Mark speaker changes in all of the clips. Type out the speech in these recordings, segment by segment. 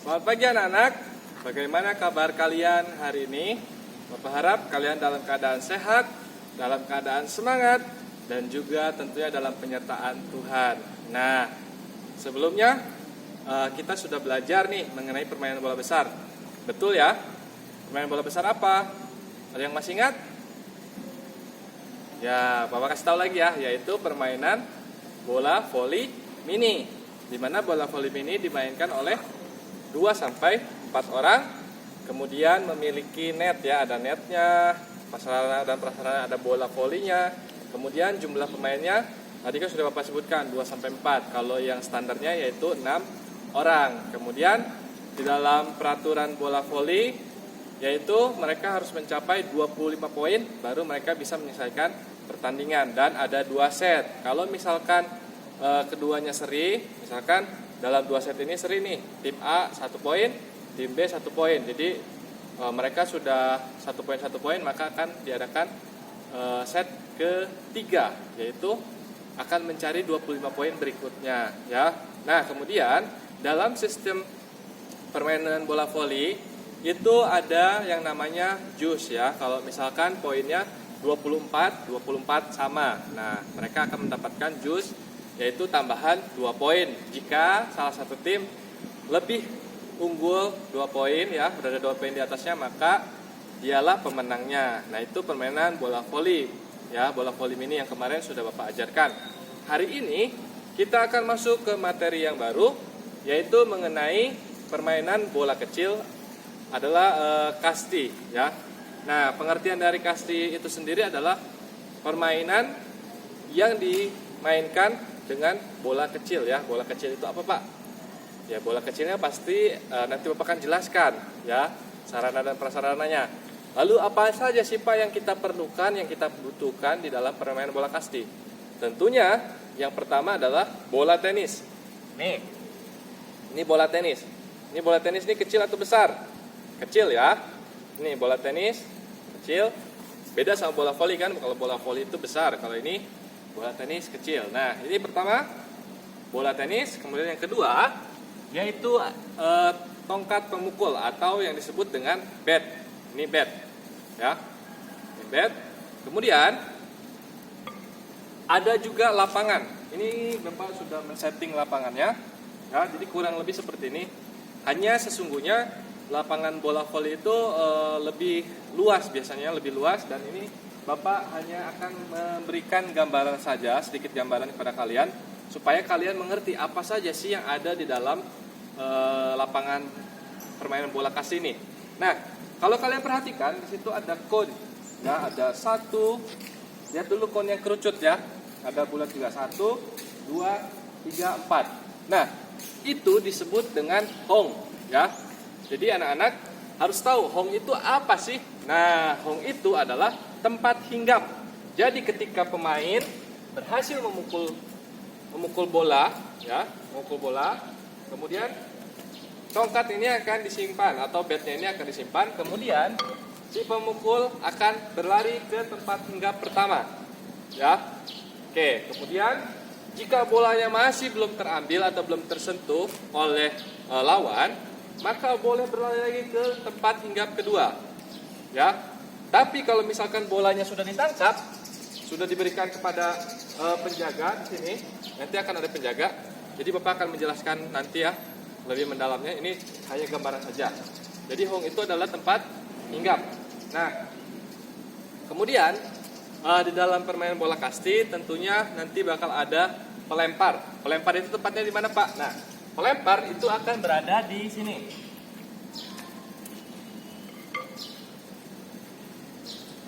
Speaker 1: Selamat pagi anak-anak. Bagaimana kabar kalian hari ini? Bapak harap kalian dalam keadaan sehat, dalam keadaan semangat, dan juga tentunya dalam penyertaan Tuhan. Nah, sebelumnya kita sudah belajar nih mengenai permainan bola besar. Betul ya? Permainan bola besar apa? Ada yang masih ingat? Ya, Bapak kasih tahu lagi ya, yaitu permainan bola voli mini. Di mana bola voli mini dimainkan oleh 2-4 orang, kemudian memiliki net ya, ada netnya, prasarana dan prasarana, ada bola volinya. Kemudian jumlah pemainnya tadi kan sudah Bapak sebutkan 2-4. Kalau yang standarnya yaitu 6 orang. Kemudian di dalam peraturan bola voli yaitu mereka harus mencapai 25 poin baru mereka bisa menyelesaikan pertandingan, dan ada 2 set. Kalau misalkan keduanya seri, misalkan dalam 2 set ini seri nih, tim A 1 poin, tim B 1 poin. Jadi mereka sudah 1 poin, maka akan diadakan set ketiga, yaitu akan mencari 25 poin berikutnya ya. Nah, kemudian dalam sistem permainan bola voli itu ada yang namanya jus ya. Kalau misalkan poinnya 24 sama. Nah, mereka akan mendapatkan jus, yaitu tambahan 2 poin. Jika salah satu tim lebih unggul 2 poin ya, berada 2 poin di atasnya, maka dialah pemenangnya. Nah, itu permainan bola voli ya, bola voli mini yang kemarin sudah Bapak ajarkan. Hari ini kita akan masuk ke materi yang baru, yaitu mengenai permainan bola kecil adalah kasti ya. Nah, pengertian dari kasti itu sendiri adalah permainan yang dimainkan dengan bola kecil ya. Bola kecil itu apa, Pak? Ya, bola kecilnya pasti nanti Bapak akan jelaskan ya, sarana dan prasarananya. Lalu apa saja sih Pak yang kita perlukan, yang kita butuhkan di dalam permainan bola kasti? Tentunya yang pertama adalah bola tenis. Nih, ini bola tenis. Ini bola tenis ini kecil atau besar? Kecil ya. Ini bola tenis kecil. Beda sama bola voli kan, kalau bola voli itu besar, kalau ini bola tenis kecil. Nah, ini pertama bola tenis. Kemudian yang kedua yaitu tongkat pemukul atau yang disebut dengan bat. Ini bat ya. Ini bat. Kemudian ada juga lapangan. Ini Bapak sudah men-setting lapangannya ya, jadi kurang lebih seperti ini. Hanya sesungguhnya lapangan bola voli itu lebih luas, biasanya lebih luas, dan ini Bapak hanya akan memberikan gambaran saja, sedikit gambaran kepada kalian supaya kalian mengerti apa saja sih yang ada di dalam lapangan permainan bola kasti ini. Nah, kalau kalian perhatikan di situ ada kon, ya, ada 1. Lihat dulu kon yang kerucut ya. Ada bulat juga 1, 2, 3, 4. Nah, itu disebut dengan hong ya. Jadi anak-anak harus tahu hong itu apa sih? Nah, hong itu adalah tempat hinggap. Jadi ketika pemain berhasil memukul bola ya, memukul bola, kemudian tongkat ini akan disimpan atau batnya ini akan disimpan, kemudian si pemukul akan berlari ke tempat hinggap pertama ya. Oke, kemudian jika bolanya masih belum terambil atau belum tersentuh oleh lawan, maka boleh berlari lagi ke tempat hinggap kedua ya. Tapi kalau misalkan bolanya sudah ditangkap, sudah diberikan kepada penjaga di sini, nanti akan ada penjaga. Jadi Bapak akan menjelaskan nanti ya lebih mendalamnya, ini hanya gambaran saja. Jadi hong itu adalah tempat hinggap. Nah, kemudian di dalam permainan bola kasti tentunya nanti bakal ada pelempar. Pelempar itu tempatnya di mana, Pak? Nah, pelempar itu akan berada di sini.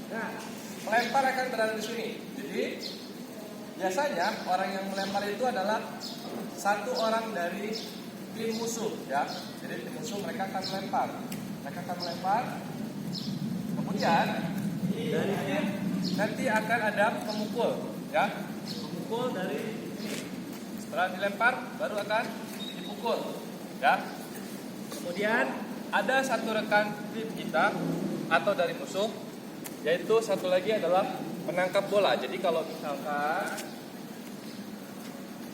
Speaker 1: Nah, pelempar akan berada di sini. Jadi biasanya orang yang melempar itu adalah 1 orang dari tim musuh ya. Jadi tim musuh mereka akan melempar. Mereka akan melempar. Kemudian dari tim nanti akan ada pemukul ya. Pemukul dari ini. Setelah dilempar baru akan dipukul ya. Kemudian ada 1 rekan tim kita atau dari musuh, yaitu 1 lagi adalah menangkap bola. Jadi kalau misalkan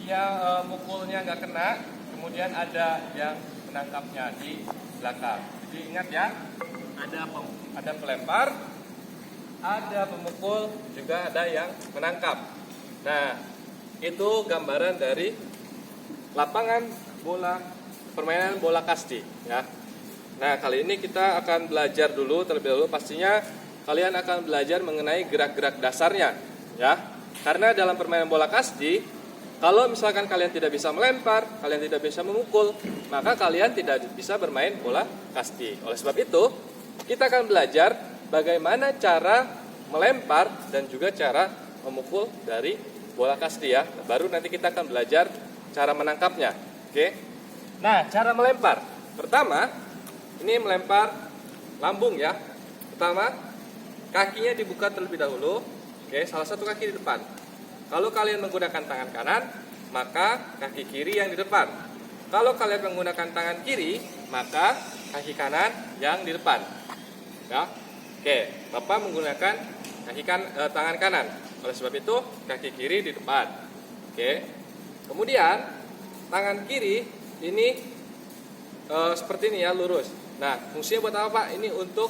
Speaker 1: dia mukulnya nggak kena, kemudian ada yang menangkapnya di belakang. Jadi ingat ya, ada pelempar, ada pemukul, juga ada yang menangkap. Nah, itu gambaran dari lapangan bola, permainan bola kasti ya. Nah, kali ini kita akan belajar dulu terlebih dahulu, pastinya kalian akan belajar mengenai gerak-gerak dasarnya ya. Karena dalam permainan bola kasti, kalau misalkan kalian tidak bisa melempar, kalian tidak bisa memukul, maka kalian tidak bisa bermain bola kasti. Oleh sebab itu, kita akan belajar bagaimana cara melempar dan juga cara memukul dari bola kasti ya. Baru nanti kita akan belajar cara menangkapnya. Oke. Nah, cara melempar. Pertama, ini melempar lambung ya. Pertama, kakinya dibuka terlebih dahulu. Oke, salah satu kaki di depan. Kalau kalian menggunakan tangan kanan, maka kaki kiri yang di depan. Kalau kalian menggunakan tangan kiri, maka kaki kanan yang di depan. Ya. Oke, Bapak menggunakan tangan kanan. Oleh sebab itu, kaki kiri di depan. Oke. Kemudian, tangan kiri ini seperti ini ya, lurus. Nah, fungsinya buat apa, Pak? Ini untuk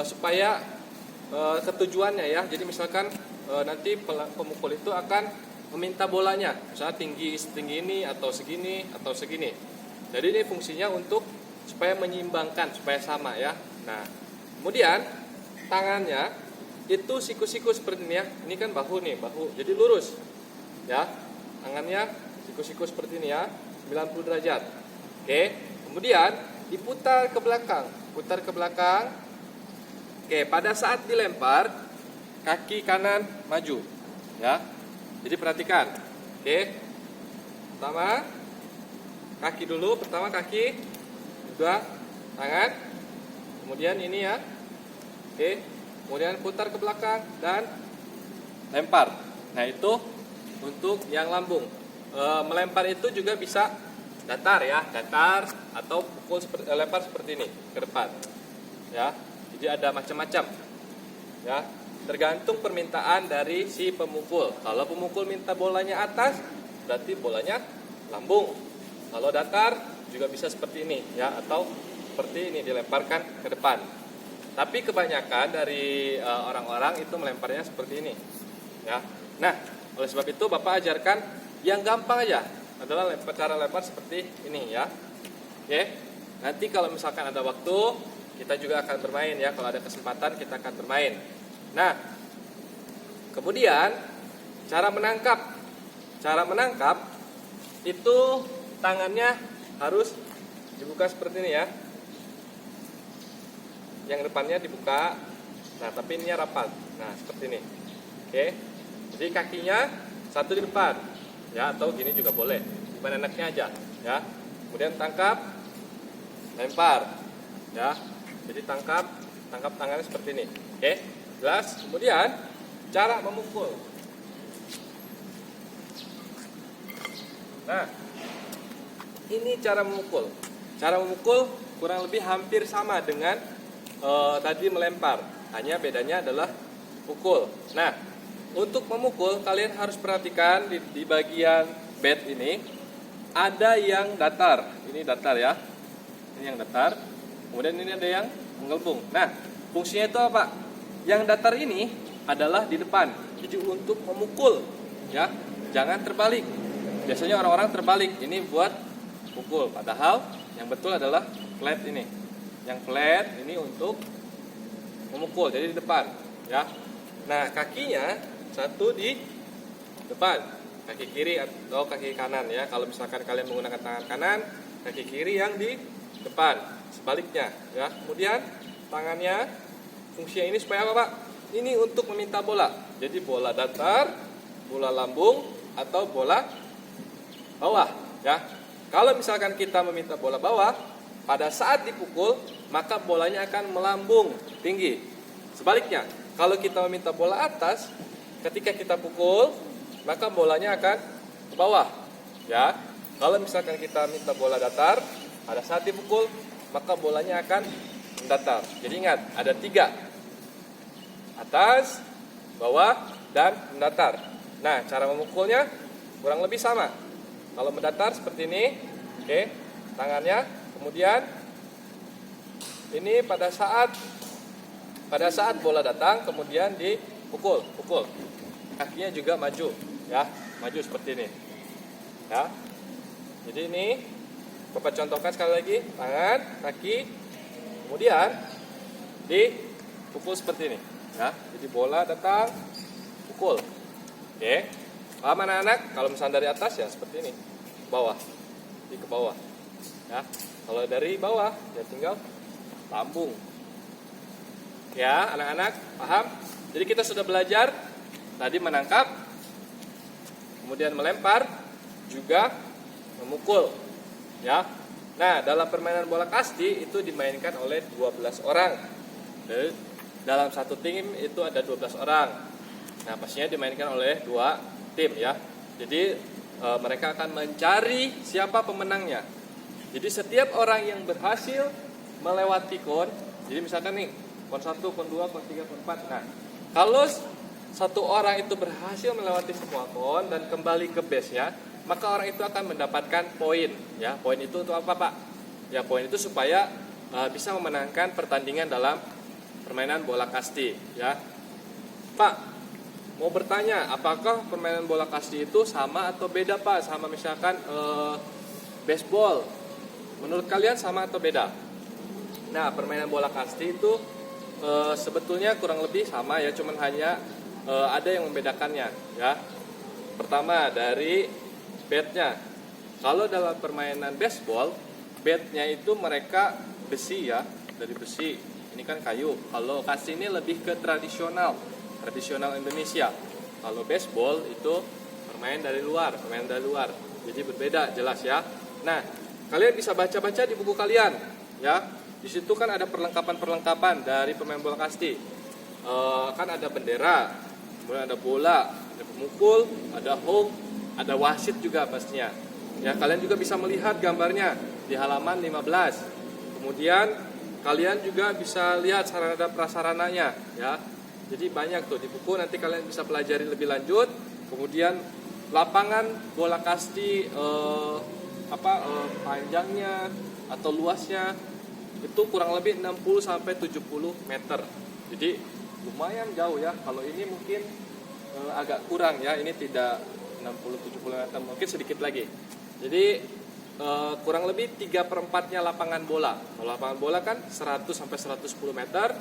Speaker 1: supaya ketujuannya ya. Jadi misalkan nanti pemukul itu akan meminta bolanya, misalnya setinggi ini atau segini atau segini. Jadi ini fungsinya untuk supaya menyeimbangkan, supaya sama ya. Nah, kemudian tangannya itu siku-siku seperti ini ya. Ini kan bahu nih, bahu. Jadi lurus. Ya. Tangannya siku-siku seperti ini ya, 90 derajat. Oke. Kemudian diputar ke belakang, putar ke belakang. Oke, pada saat dilempar kaki kanan maju. Ya. Jadi perhatikan. Oke. Pertama kaki dulu, pertama kaki, kedua tangan. Kemudian ini ya. Oke. Kemudian putar ke belakang dan lempar. Nah, itu untuk yang lambung. Melempar itu juga bisa datar ya, datar atau lempar seperti ini ke depan. Ya. Jadi ada macam-macam. Ya. Tergantung permintaan dari si pemukul. Kalau pemukul minta bolanya atas, berarti bolanya lambung. Kalau datar juga bisa seperti ini ya, atau seperti ini dilemparkan ke depan. Tapi kebanyakan dari orang-orang itu melemparnya seperti ini ya. Nah, oleh sebab itu Bapak ajarkan yang gampang aja, adalah cara lempar seperti ini ya. Oke. Nanti kalau misalkan ada waktu, kita juga akan bermain ya. Kalau ada kesempatan kita akan bermain. Nah, kemudian cara menangkap. Cara menangkap itu tangannya harus dibuka seperti ini ya. Yang depannya dibuka. Nah, tapi ininya rapat. Nah, seperti ini. Oke. Jadi kakinya satu di depan. Ya, atau gini juga boleh. Gimana enaknya aja, ya. Kemudian tangkap, lempar. Ya. Jadi tangkap tangannya seperti ini. Oke. Jelas. Kemudian cara memukul. Nah, ini cara memukul. Cara memukul kurang lebih hampir sama dengan tadi melempar. Hanya bedanya adalah pukul. Nah, untuk memukul kalian harus perhatikan di bagian bat ini ada yang datar. Ini datar ya. Ini yang datar. Kemudian ini ada yang menggelembung. Nah, fungsinya itu apa? Yang datar ini adalah di depan. Jadi untuk memukul ya, jangan terbalik. Biasanya orang-orang terbalik. Ini buat pukul. Padahal yang betul adalah flat ini. Yang flat ini untuk memukul. Jadi di depan ya. Nah, kakinya satu di depan, kaki kiri atau kaki kanan ya. Kalau misalkan kalian menggunakan tangan kanan, kaki kiri yang di depan. Sebaliknya ya. Kemudian tangannya fungsinya ini supaya apa, Pak? Ini untuk meminta bola. Jadi bola datar, bola lambung, atau bola bawah ya. Kalau misalkan kita meminta bola bawah, pada saat dipukul maka bolanya akan melambung tinggi. Sebaliknya, kalau kita meminta bola atas, ketika kita pukul maka bolanya akan ke bawah ya. Kalau misalkan kita minta bola datar, pada saat dipukul maka bolanya akan mendatar. Jadi ingat, ada 3, atas, bawah, dan mendatar. Nah, cara memukulnya kurang lebih sama. Kalau mendatar seperti ini, oke, tangannya ke Kemudian ini pada saat bola datang, kemudian dipukul, kakinya juga maju, ya, maju seperti ini, ya. Jadi ini Bapak contohkan sekali lagi, tangan, kaki, kemudian dipukul seperti ini, ya. Jadi bola datang, pukul, oke. Paham anak-anak? Kalau misalnya dari atas ya seperti ini, bawah, ke bawah, ya. Kalau dari bawah ya tinggal lambung. Ya, anak-anak paham? Jadi kita sudah belajar tadi menangkap, kemudian melempar, juga memukul. Ya. Nah, dalam permainan bola kasti itu dimainkan oleh 12 orang. Jadi, dalam satu tim itu ada 12 orang. Nah, pastinya dimainkan oleh 2 tim ya. Jadi mereka akan mencari siapa pemenangnya. Jadi setiap orang yang berhasil melewati kon, jadi misalkan nih kon 1, kon 2, kon 3, kon 4. Nah, kalau satu orang itu berhasil melewati semua kon dan kembali ke base-nya, maka orang itu akan mendapatkan poin. Ya, poin itu untuk apa, Pak? Ya, poin itu supaya bisa memenangkan pertandingan dalam permainan bola kasti. Ya, Pak, mau bertanya, apakah permainan bola kasti itu sama atau beda, Pak? Sama misalkan baseball. Menurut kalian sama atau beda? Nah, permainan bola kasti itu sebetulnya kurang lebih sama ya, cuman hanya ada yang membedakannya ya. Pertama dari bat-nya. Kalau dalam permainan baseball, bat-nya itu mereka besi ya, dari besi. Ini kan kayu. Kalau kasti ini lebih ke tradisional Indonesia. Kalau baseball itu permainan dari luar. Jadi berbeda jelas ya. Nah, kalian bisa baca-baca di buku kalian ya. Di situ kan ada perlengkapan dari pemain bola kasti. Kan ada bendera, kemudian ada bola, ada pemukul, ada home, ada wasit juga pastinya. Ya, kalian juga bisa melihat gambarnya di halaman 15. Kemudian kalian juga bisa lihat sarana dan prasarananya ya. Jadi banyak tuh di buku, nanti kalian bisa pelajari lebih lanjut. Kemudian lapangan bola kasti panjangnya atau luasnya itu kurang lebih 60 sampai 70 meter. Jadi lumayan jauh ya. Kalau ini mungkin agak kurang ya. Ini tidak 60-70 meter, mungkin sedikit lagi. Jadi kurang lebih 3/4-nya lapangan bola. Kalau lapangan bola kan 100 sampai 110 meter.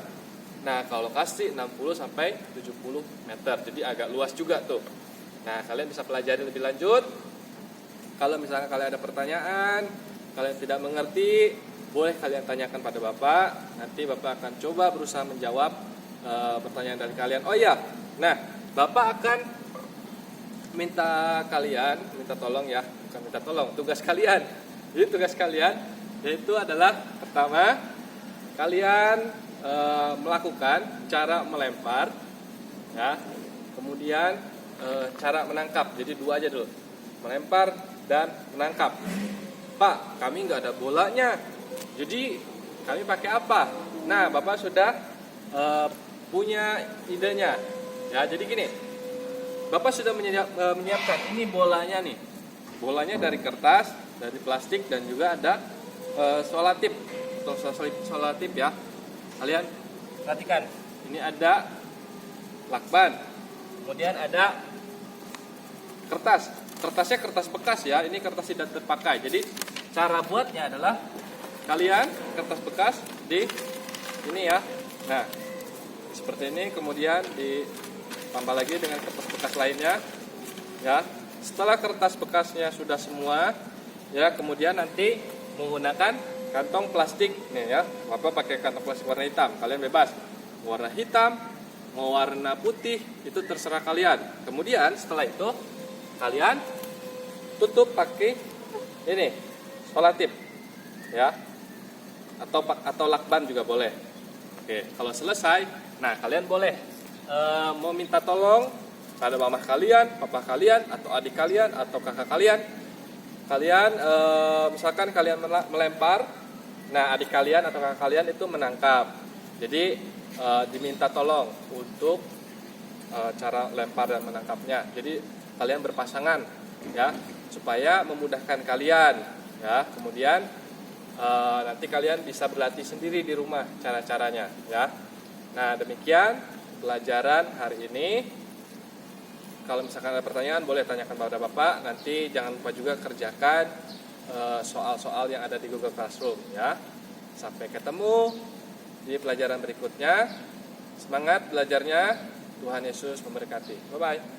Speaker 1: Nah, kalau kasti 60 sampai 70 meter. Jadi agak luas juga tuh. Nah, kalian bisa pelajari lebih lanjut. Kalau misalnya kalian ada pertanyaan, kalian tidak mengerti, boleh kalian tanyakan pada Bapak. Nanti Bapak akan coba berusaha menjawab pertanyaan dari kalian. Oh iya, nah Bapak akan minta tolong ya, bukan minta tolong, tugas kalian. Jadi tugas kalian yaitu adalah pertama, kalian melakukan cara melempar, ya, kemudian cara menangkap. Jadi 2 aja dulu, melempar dan menangkap. Pak, kami nggak ada bolanya. Jadi kami pakai apa? Nah, Bapak sudah punya idenya. Ya, jadi gini. Bapak sudah menyiapkan ini bolanya nih. Bolanya dari kertas, dari plastik, dan juga ada solatip atau solatip ya. Kalian perhatikan. Ini ada lakban. Kemudian ada kertas. Kertasnya kertas bekas ya. Ini kertas tidak terpakai. Jadi cara buatnya adalah kalian kertas bekas di ini ya. Nah, seperti ini, kemudian ditambah lagi dengan kertas bekas lainnya ya. Setelah kertas bekasnya sudah semua ya, kemudian nanti menggunakan kantong plastik nih ya. Bapak pakai kantong plastik warna hitam, kalian bebas warna hitam mau warna putih, itu terserah kalian. Kemudian setelah itu kalian tutup pakai ini solatip ya, atau lakban juga boleh. Oke, kalau selesai, nah kalian boleh mau minta tolong pada mama kalian, papa kalian, atau adik kalian, atau kakak kalian. Kalian misalkan kalian melempar, nah adik kalian atau kakak kalian itu menangkap. Jadi diminta tolong untuk cara lempar dan menangkapnya. Jadi kalian berpasangan ya, supaya memudahkan kalian ya. Kemudian Nanti kalian bisa berlatih sendiri di rumah cara-caranya ya. Nah, demikian pelajaran hari ini. Kalau misalkan ada pertanyaan boleh tanyakan pada Bapak. Nanti jangan lupa juga kerjakan soal-soal yang ada di Google Classroom ya. Sampai ketemu di pelajaran berikutnya. Semangat belajarnya. Tuhan Yesus memberkati. Bye bye.